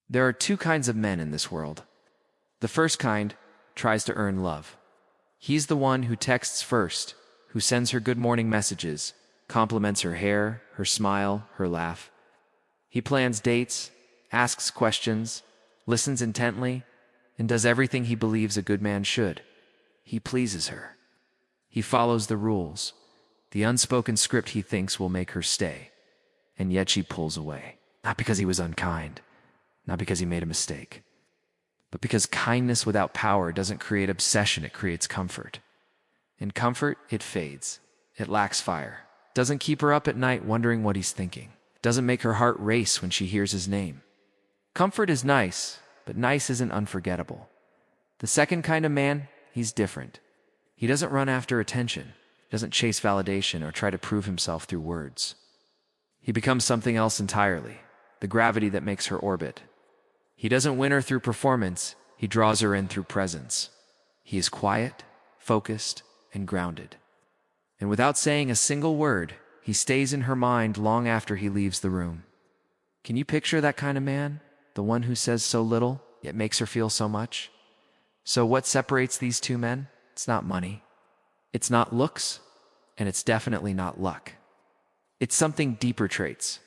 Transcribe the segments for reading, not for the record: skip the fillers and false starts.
There are two kinds of men in this world. The first kind tries to earn love. He's the one who texts first, who sends her good morning messages, compliments her hair, her smile, her laugh. He plans dates, asks questions, listens intently, and does everything he believes a good man should. He pleases her. He follows the rules, the unspoken script he thinks will make her stay. And yet she pulls away. Not because he was unkind, not because he made a mistake, but because kindness without power doesn't create obsession, it creates comfort. And comfort, it fades. It lacks fire. Doesn't keep her up at night wondering what he's thinking. Doesn't make her heart race when she hears his name. Comfort is nice, but nice isn't unforgettable. The second kind of man, he's different. He doesn't run after attention, doesn't chase validation or try to prove himself through words. He becomes something else entirely, the gravity that makes her orbit. He doesn't win her through performance, he draws her in through presence. He is quiet, focused, and grounded. And without saying a single word, he stays in her mind long after he leaves the room. Can you picture that kind of man? The one who says so little, yet makes her feel so much? So what separates these two men? It's not money. It's not looks, and it's definitely not luck. It's something deeper traits,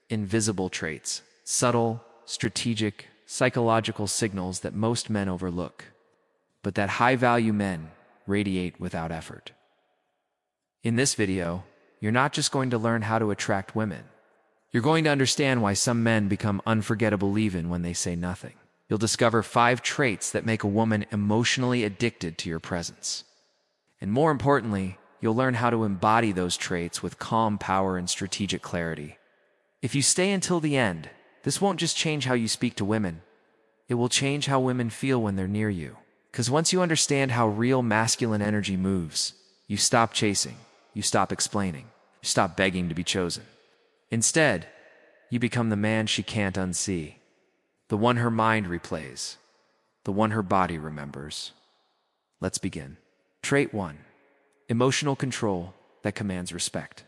invisible traits, subtle, strategic, psychological signals that most men overlook, but that high-value men radiate without effort. In this video, you're not just going to learn how to attract women. You're going to understand why some men become unforgettable even when they say nothing. You'll discover 5 traits that make a woman emotionally addicted to your presence. And more importantly, you'll learn how to embody those traits with calm power and strategic clarity. If you stay until the end, this won't just change how you speak to women. It will change how women feel when they're near you. Because once you understand how real masculine energy moves, you stop chasing, you stop explaining, you stop begging to be chosen. Instead, you become the man she can't unsee, the one her mind replays, the one her body remembers. Let's begin. Trait 1. Emotional control that commands respect.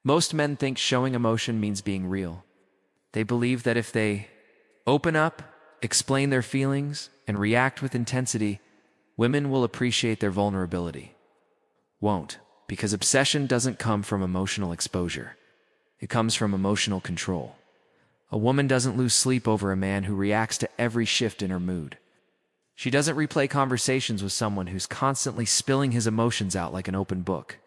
Most men think showing emotion means being real. They believe that if they open up, explain their feelings, and react with intensity, women will appreciate their vulnerability. Won't, because obsession doesn't come from emotional exposure. It comes from emotional control. A woman doesn't lose sleep over a man who reacts to every shift in her mood. She doesn't replay conversations with someone who's constantly spilling his emotions out like an open book.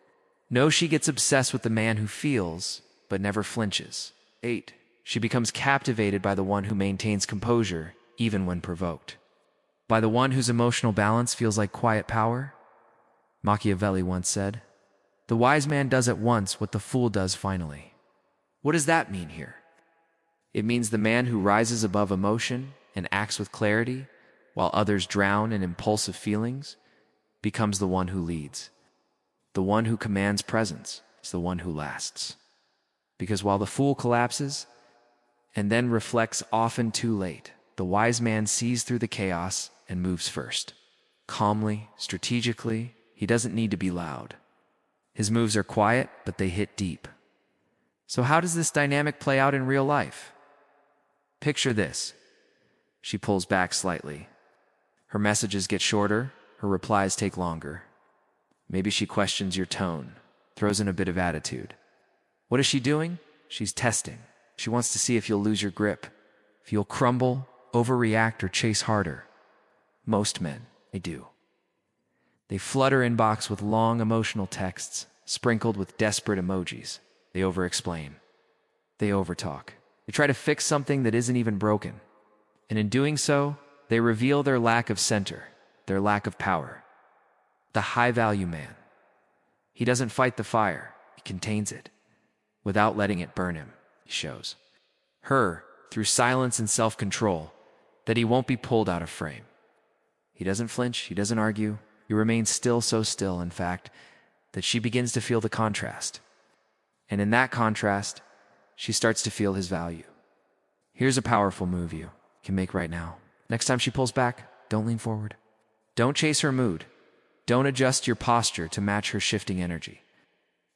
No, she gets obsessed with the man who feels, but never flinches. 8. She becomes captivated by the one who maintains composure, even when provoked. By the one whose emotional balance feels like quiet power? Machiavelli once said, "The wise man does at once what the fool does finally." What does that mean here? It means the man who rises above emotion and acts with clarity, while others drown in impulsive feelings, becomes the one who leads. The one who commands presence is the one who lasts. Because while the fool collapses, and then reflects often too late, the wise man sees through the chaos and moves first. Calmly, strategically, he doesn't need to be loud. His moves are quiet, but they hit deep. So how does this dynamic play out in real life? Picture this. She pulls back slightly. Her messages get shorter, her replies take longer. Maybe she questions your tone, throws in a bit of attitude. What is she doing? She's testing. She wants to see if you'll lose your grip, if you'll crumble, overreact, or chase harder. Most men, they do. They flood her inbox with long emotional texts, sprinkled with desperate emojis. They over-explain. They overtalk. They try to fix something that isn't even broken. And in doing so, they reveal their lack of center, their lack of power. The high-value man. He doesn't fight the fire, he contains it. Without letting it burn him, he shows her, through silence and self-control, that he won't be pulled out of frame. He doesn't flinch, he doesn't argue, he remains still, so still, in fact, that she begins to feel the contrast. And in that contrast, she starts to feel his value. Here's a powerful move you can make right now. Next time she pulls back, don't lean forward. Don't chase her mood. Don't adjust your posture to match her shifting energy.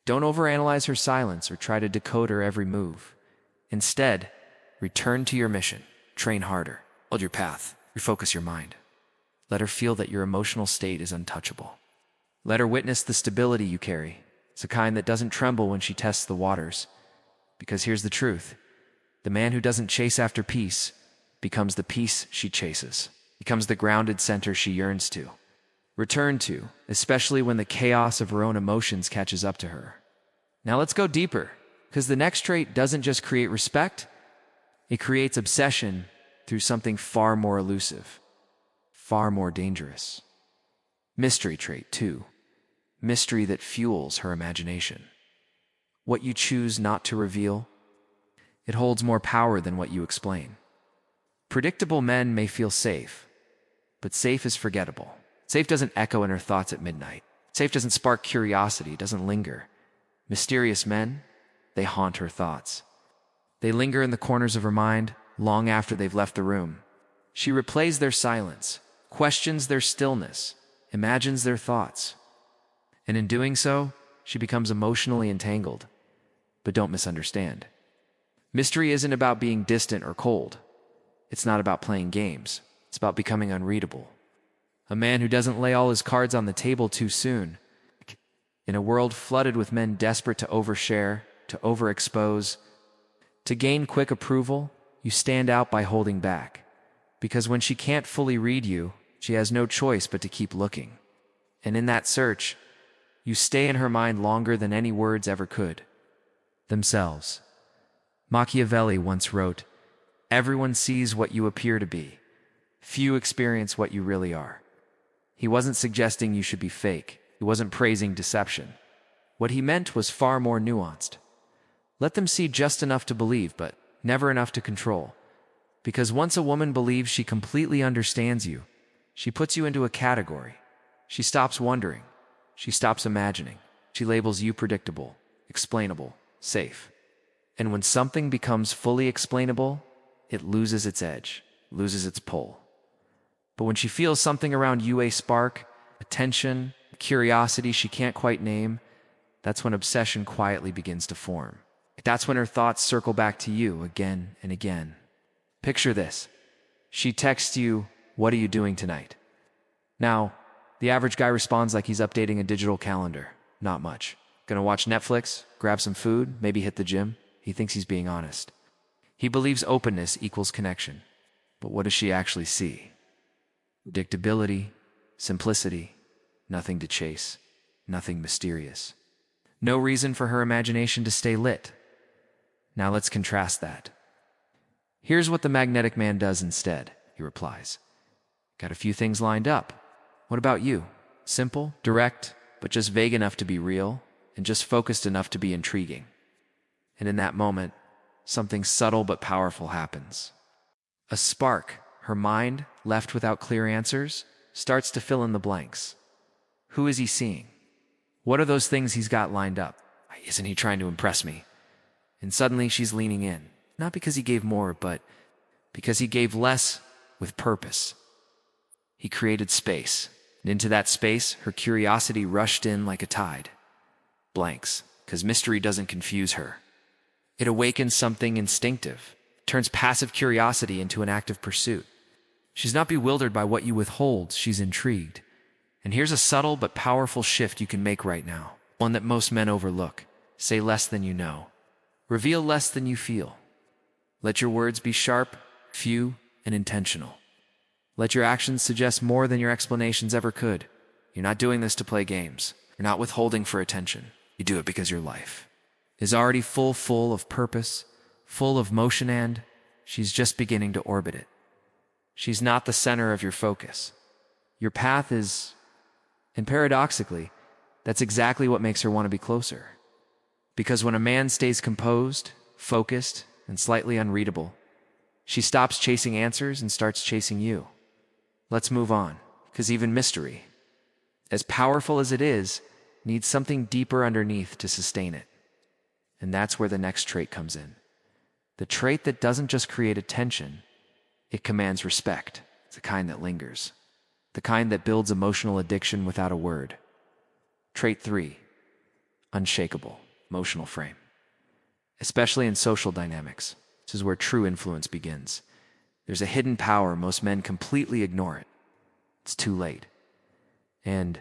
Don't overanalyze her silence or try to decode her every move. Instead, return to your mission. Train harder. Hold your path. Refocus your mind. Let her feel that your emotional state is untouchable. Let her witness the stability you carry. It's a kind that doesn't tremble when she tests the waters. Because here's the truth. The man who doesn't chase after peace becomes the peace she chases, becomes the grounded center she yearns to, return to, especially when the chaos of her own emotions catches up to her. Now let's go deeper, because the next trait doesn't just create respect, it creates obsession through something far more elusive, far more dangerous. Mystery trait 2. Mystery that fuels her imagination. What you choose not to reveal, it holds more power than what you explain. Predictable men may feel safe, but safe is forgettable. Safe doesn't echo in her thoughts at midnight. Safe doesn't spark curiosity, doesn't linger. Mysterious men, they haunt her thoughts. They linger in the corners of her mind long after they've left the room. She replays their silence, questions their stillness, imagines their thoughts. And in doing so, she becomes emotionally entangled. But don't misunderstand. Mystery isn't about being distant or cold. It's not about playing games. It's about becoming unreadable. A man who doesn't lay all his cards on the table too soon. In a world flooded with men desperate to overshare, to overexpose, to gain quick approval, you stand out by holding back. Because when she can't fully read you, she has no choice but to keep looking. And in that search, you stay in her mind longer than any words ever could. Themselves. Machiavelli once wrote, "Everyone sees what you appear to be. Few experience what you really are." He wasn't suggesting you should be fake. He wasn't praising deception. What he meant was far more nuanced. Let them see just enough to believe, but never enough to control. Because once a woman believes she completely understands you, she puts you into a category. She stops wondering. She stops imagining. She labels you predictable, explainable, safe. And when something becomes fully explainable, it loses its edge, loses its pull. But when she feels something around you, a spark, a tension, a curiosity she can't quite name, that's when obsession quietly begins to form. That's when her thoughts circle back to you again and again. Picture this. She texts you, "What are you doing tonight?" Now, the average guy responds like he's updating a digital calendar. Not much. Gonna watch Netflix, grab some food, maybe hit the gym. He thinks he's being honest. He believes openness equals connection. But what does she actually see? Predictability, simplicity, nothing to chase, nothing mysterious. No reason for her imagination to stay lit. Now let's contrast that. "Here's what the magnetic man does instead," he replies. "Got a few things lined up. What about you? Simple, direct, but just vague enough to be real, and just focused enough to be intriguing." And in that moment, something subtle but powerful happens. A spark, her mind, left without clear answers, starts to fill in the blanks. Who is he seeing? What are those things he's got lined up? Isn't he trying to impress me? And suddenly she's leaning in, not because he gave more, but because he gave less with purpose. He created space, and into that space, her curiosity rushed in like a tide. Blanks, because mystery doesn't confuse her. It awakens something instinctive, turns passive curiosity into an active pursuit. She's not bewildered by what you withhold, she's intrigued. And here's a subtle but powerful shift you can make right now, one that most men overlook. Say less than you know. Reveal less than you feel. Let your words be sharp, few, and intentional. Let your actions suggest more than your explanations ever could. You're not doing this to play games. You're not withholding for attention. You do it because your life is already full of purpose, full of motion, and she's just beginning to orbit it. She's not the center of your focus. Your path is, and paradoxically, that's exactly what makes her want to be closer. Because when a man stays composed, focused, and slightly unreadable, she stops chasing answers and starts chasing you. Let's move on, because even mystery, as powerful as it is, needs something deeper underneath to sustain it. And that's where the next trait comes in. The trait that doesn't just create attention, it commands respect. It's the kind that lingers. The kind that builds emotional addiction without a word. Trait 3, unshakable, emotional frame. Especially in social dynamics, this is where true influence begins. There's a hidden power most men completely ignore it. It's too late. And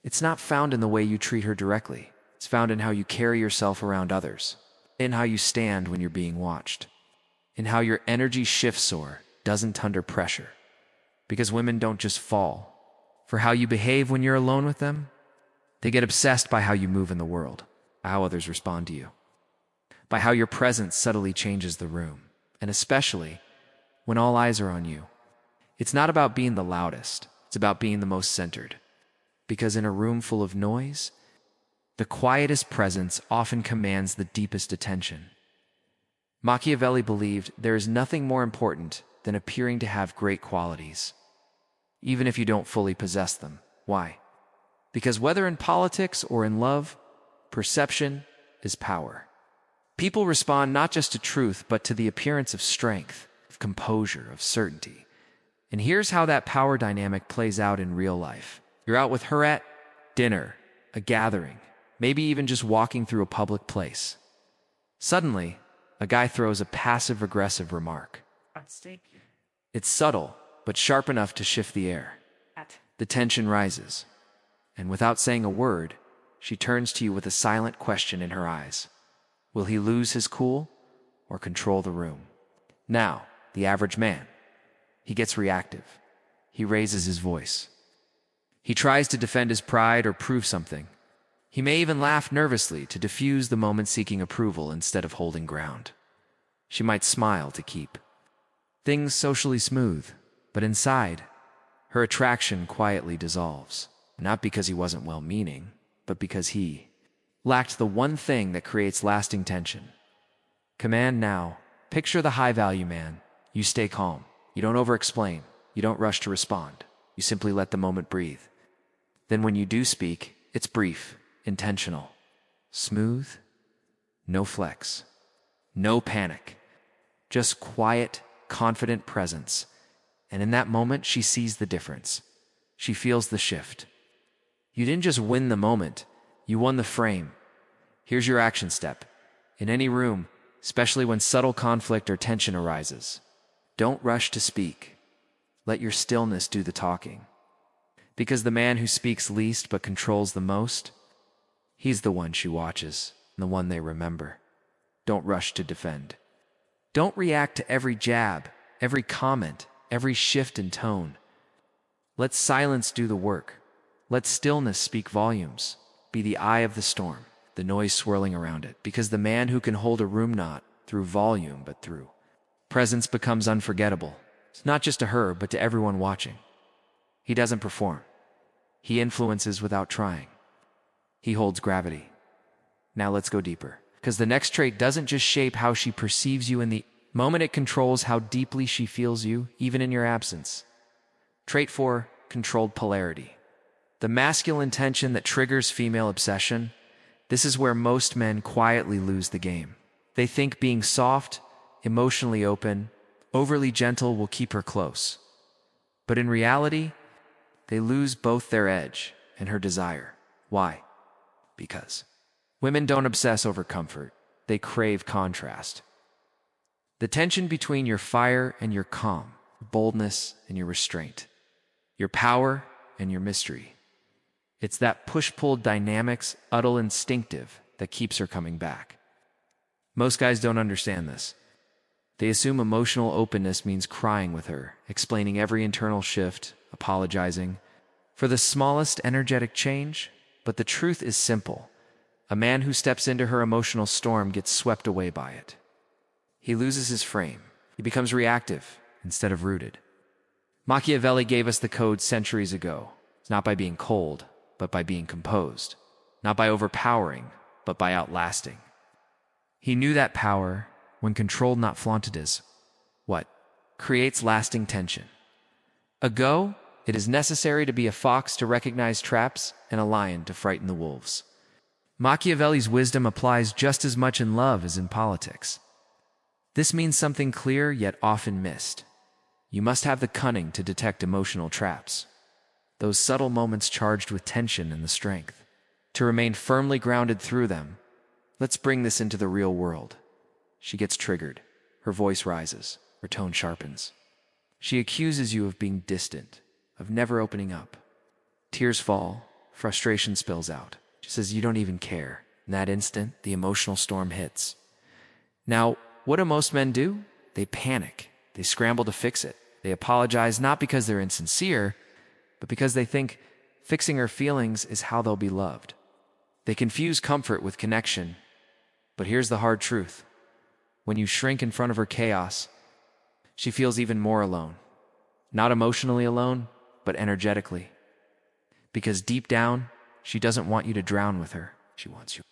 it's not found in the way you treat her directly. It's found in how you carry yourself around others, in how you stand when you're being watched, in how your energy shifts or doesn't under pressure. Because women don't just fall for how you behave when you're alone with them. They get obsessed by how you move in the world, by how others respond to you, by how your presence subtly changes the room, and especially when all eyes are on you. It's not about being the loudest, it's about being the most centered. Because in a room full of noise, the quietest presence often commands the deepest attention. Machiavelli believed there is nothing more important than appearing to have great qualities, even if you don't fully possess them. Why? Because whether in politics or in love, perception is power. People respond not just to truth, but to the appearance of strength, of composure, of certainty. And here's how that power dynamic plays out in real life. You're out with her at dinner, a gathering, maybe even just walking through a public place. Suddenly, a guy throws a passive-aggressive remark. It's subtle, but sharp enough to shift the air. The tension rises, and without saying a word, she turns to you with a silent question in her eyes. Will he lose his cool or control the room? Now, the average man, he gets reactive. He raises his voice. He tries to defend his pride or prove something. He may even laugh nervously to diffuse the moment, seeking approval instead of holding ground. She might smile to keep things socially smooth, but inside, her attraction quietly dissolves. Not because he wasn't well-meaning, but because he lacked the one thing that creates lasting tension. Command now. Picture the high-value man. You stay calm. You don't over-explain. You don't rush to respond. You simply let the moment breathe. Then when you do speak, it's brief, intentional, smooth, no flex, no panic, just quiet, confident presence. And in that moment, she sees the difference. She feels the shift. You didn't just win the moment, you won the frame. Here's your action step. In any room, especially when subtle conflict or tension arises, don't rush to speak. Let your stillness do the talking. Because the man who speaks least but controls the most, he's the one she watches, and the one they remember. Don't rush to defend. Don't react to every jab, every comment, every shift in tone. Let silence do the work. Let stillness speak volumes. Be the eye of the storm, the noise swirling around it. Because the man who can hold a room not through volume but through presence becomes unforgettable. It's not just to her, but to everyone watching. He doesn't perform. He influences without trying. He holds gravity. Now let's go deeper. Because the next trait doesn't just shape how she perceives you in the moment, it controls how deeply she feels you, even in your absence. Trait 4, controlled polarity. The masculine tension that triggers female obsession. This is where most men quietly lose the game. They think being soft, emotionally open, overly gentle will keep her close. But in reality, they lose both their edge and her desire. Why? Because women don't obsess over comfort. They crave contrast. The tension between your fire and your calm, your boldness and your restraint, your power and your mystery. It's that push-pull dynamics, subtle, instinctive, that keeps her coming back. Most guys don't understand this. They assume emotional openness means crying with her, explaining every internal shift, apologizing for the smallest energetic change. But the truth is simple. A man who steps into her emotional storm gets swept away by it. He loses his frame. He becomes reactive instead of rooted. Machiavelli gave us the code centuries ago. It's not by being cold, but by being composed. Not by overpowering, but by outlasting. He knew that power, when controlled, not flaunted, is what creates lasting tension. It is necessary to be a fox to recognize traps and a lion to frighten the wolves. Machiavelli's wisdom applies just as much in love as in politics. This means something clear yet often missed. You must have the cunning to detect emotional traps, those subtle moments charged with tension and the strength to remain firmly grounded through them. Let's bring this into the real world. She gets triggered. Her voice rises. Her tone sharpens. She accuses you of being distant, of never opening up. Tears fall, frustration spills out. She says you don't even care. In that instant, the emotional storm hits. Now, what do most men do? They panic. They scramble to fix it. They apologize not because they're insincere, but because they think fixing her feelings is how they'll be loved. They confuse comfort with connection. But here's the hard truth. When you shrink in front of her chaos, she feels even more alone. Not emotionally alone, but energetically. Because deep down, she doesn't want you to drown with her. She wants you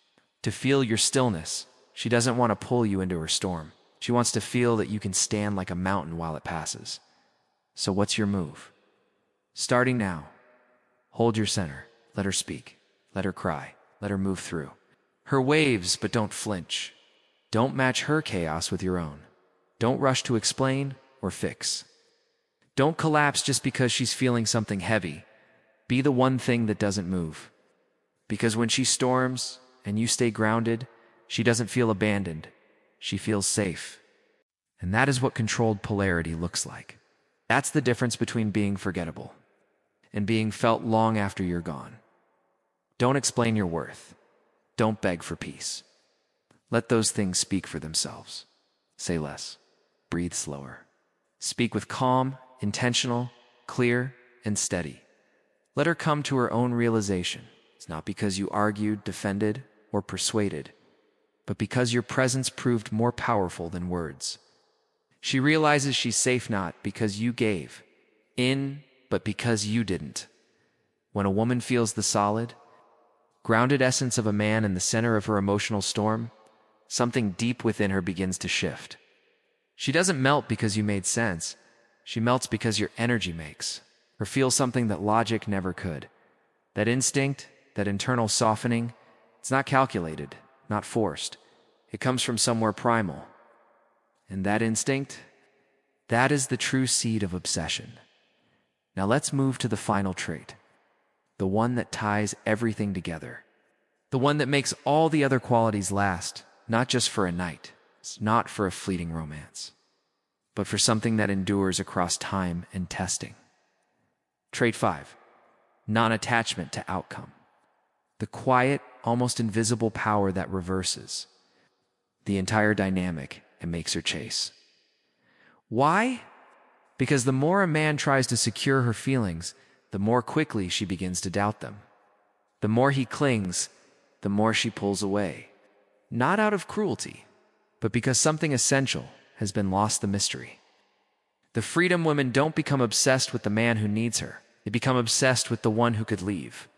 to feel your stillness. She doesn't want to pull you into her storm. She wants to feel that you can stand like a mountain while it passes. So what's your move? Starting now, hold your center. Let her speak. Let her cry. Let her move through her waves, but don't flinch. Don't match her chaos with your own. Don't rush to explain or fix. Don't collapse just because she's feeling something heavy. Be the one thing that doesn't move. Because when she storms and you stay grounded, she doesn't feel abandoned. She feels safe. And that is what controlled polarity looks like. That's the difference between being forgettable and being felt long after you're gone. Don't explain your worth. Don't beg for peace. Let those things speak for themselves. Say less. Breathe slower. Speak with calm, intentional, clear, and steady. Let her come to her own realization. It's not because you argued, defended, or persuaded, but because your presence proved more powerful than words. She realizes she's safe not because you gave in, but because you didn't. When a woman feels the solid, grounded essence of a man in the center of her emotional storm, something deep within her begins to shift. She doesn't melt because you made sense. She melts because your energy makes her feel something that logic never could. That instinct, that internal softening, it's not calculated, not forced. It comes from somewhere primal. And that instinct, that is the true seed of obsession. Now let's move to the final trait. The one that ties everything together. The one that makes all the other qualities last, not just for a night. It's not for a fleeting romance, but for something that endures across time and testing. Trait 5, non-attachment to outcome. The quiet, almost invisible power that reverses the entire dynamic and makes her chase. Why? Because the more a man tries to secure her feelings, the more quickly she begins to doubt them. The more he clings, the more she pulls away. Not out of cruelty, but because something essential has been lost the mystery. The freedom women don't become obsessed with the man who needs her. They become obsessed with the one who could leave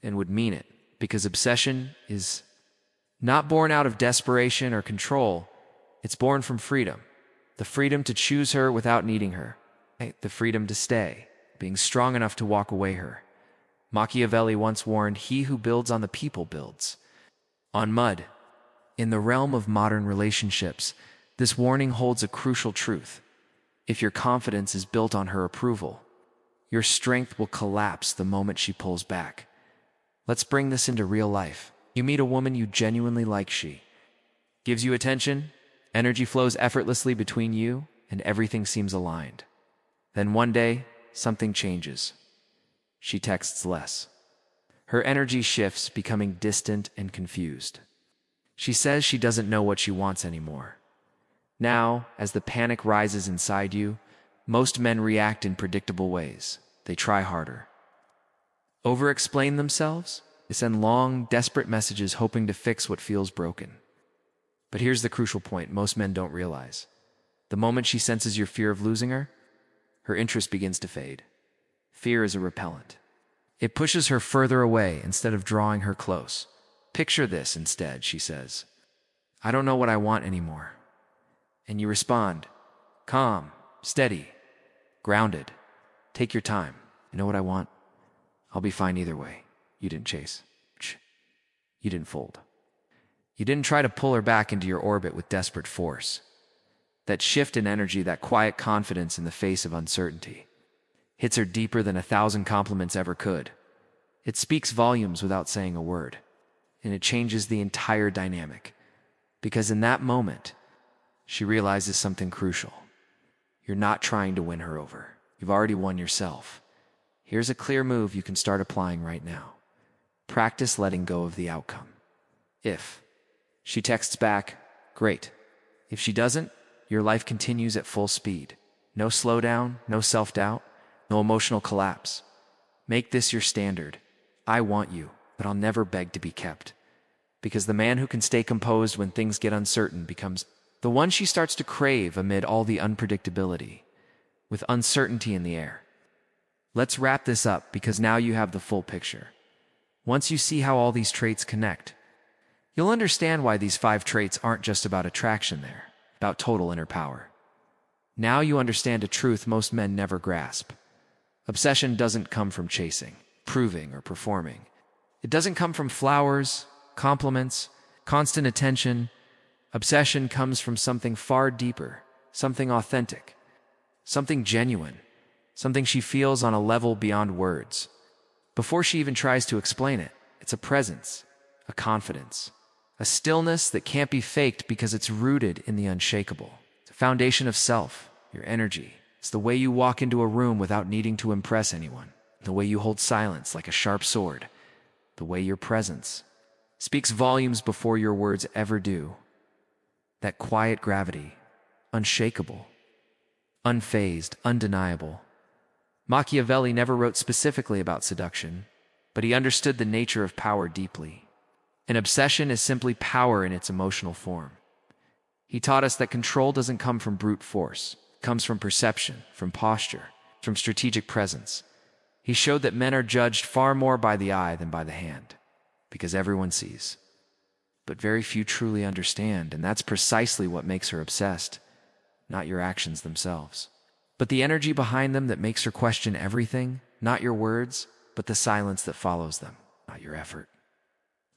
and would mean it, because obsession is not born out of desperation or control. It's born from freedom. The freedom to choose her without needing her. The freedom to stay, being strong enough to walk away her. Machiavelli once warned, "He who builds on the people builds on mud." In the realm of modern relationships, this warning holds a crucial truth. If your confidence is built on her approval, your strength will collapse the moment she pulls back. Let's bring this into real life. You meet a woman you genuinely like. She gives you attention, energy flows effortlessly between you, and everything seems aligned. Then one day, something changes. She texts less. Her energy shifts, becoming distant and confused. She says she doesn't know what she wants anymore. Now, as the panic rises inside you, most men react in predictable ways. They try harder. Over-explain themselves? They send long, desperate messages hoping to fix what feels broken. But here's the crucial point most men don't realize. The moment she senses your fear of losing her, her interest begins to fade. Fear is a repellent. It pushes her further away instead of drawing her close. Picture this instead, she says. "I don't know what I want anymore." And you respond, calm, steady, grounded. "Take your time. You know what I want? I'll be fine either way." You didn't chase. You didn't fold. You didn't try to pull her back into your orbit with desperate force. That shift in energy, that quiet confidence in the face of uncertainty, hits her deeper than 1,000 compliments ever could. It speaks volumes without saying a word, and it changes the entire dynamic. Because in that moment, she realizes something crucial. You're not trying to win her over. You've already won yourself. Here's a clear move you can start applying right now. Practice letting go of the outcome. If she texts back, great. If she doesn't, your life continues at full speed. No slowdown, no self-doubt, no emotional collapse. Make this your standard. I want you, but I'll never beg to be kept. Because the man who can stay composed when things get uncertain becomes the one she starts to crave amid all the unpredictability, with uncertainty in the air. Let's wrap this up because now you have the full picture. Once you see how all these traits connect, you'll understand why these 5 traits aren't just about attraction there, about total inner power. Now you understand a truth most men never grasp. Obsession doesn't come from chasing, proving, or performing. It doesn't come from flowers, compliments, constant attention. Obsession comes from something far deeper, something authentic, something genuine, something she feels on a level beyond words. Before she even tries to explain it, it's a presence, a confidence, a stillness that can't be faked because it's rooted in the unshakable. It's a foundation of self, your energy. It's the way you walk into a room without needing to impress anyone, the way you hold silence like a sharp sword, the way your presence speaks volumes before your words ever do. That quiet gravity, unshakable, unfazed, undeniable. Machiavelli never wrote specifically about seduction, but he understood the nature of power deeply. An obsession is simply power in its emotional form. He taught us that control doesn't come from brute force. It comes from perception, from posture, from strategic presence. He showed that men are judged far more by the eye than by the hand, because everyone sees. But very few truly understand, and that's precisely what makes her obsessed, not your actions themselves. But the energy behind them that makes her question everything, not your words, but the silence that follows them, not your effort.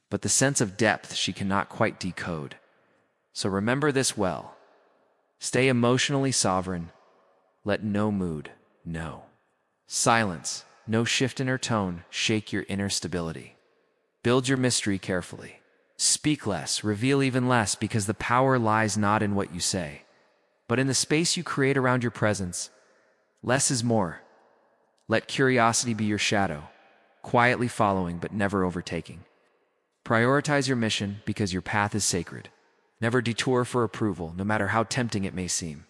But the sense of depth she cannot quite decode. So remember this well. Stay emotionally sovereign. Let no mood, no silence, no shift in her tone shake your inner stability. Build your mystery carefully. Speak less, reveal even less, because the power lies not in what you say, but in the space you create around your presence. Less is more. Let curiosity be your shadow, quietly following but never overtaking. Prioritize your mission because your path is sacred. Never detour for approval, no matter how tempting it may seem.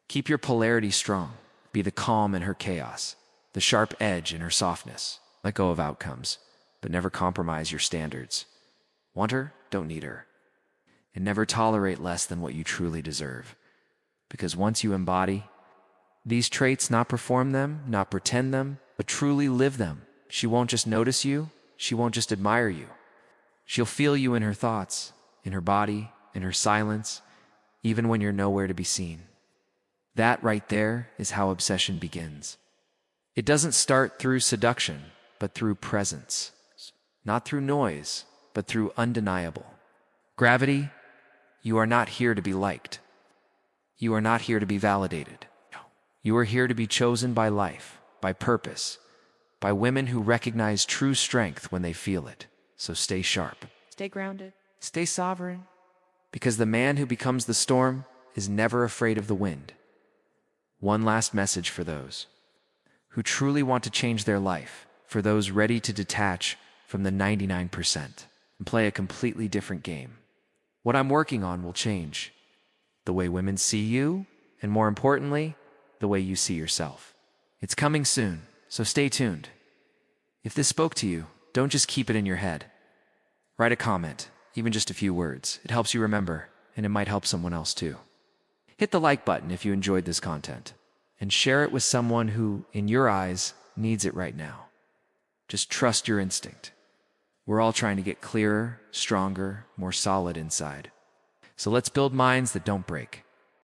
Keep your polarity strong. Be the calm in her chaos, the sharp edge in her softness. Let go of outcomes, but never compromise your standards. Want her? Don't need her. And never tolerate less than what you truly deserve. Because once you embody these traits, not perform them, not pretend them, but truly live them, she won't just notice you, she won't just admire you. She'll feel you in her thoughts, in her body, in her silence, even when you're nowhere to be seen. That right there is how obsession begins. It doesn't start through seduction, but through presence. Not through noise, but through undeniable gravity. You are not here to be liked. You are not here to be validated. You are here to be chosen by life, by purpose, by women who recognize true strength when they feel it. So stay sharp. Stay grounded. Stay sovereign. Because the man who becomes the storm is never afraid of the wind. One last message for those who truly want to change their life, for those ready to detach from the 99% and play a completely different game. What I'm working on will change the way women see you, and more importantly, the way you see yourself. It's coming soon, so stay tuned. If this spoke to you, don't just keep it in your head. Write a comment, even just a few words. It helps you remember, and it might help someone else too. Hit the like button if you enjoyed this content, and share it with someone who, in your eyes, needs it right now. Just trust your instinct. We're all trying to get clearer, stronger, more solid inside. So let's build minds that don't break.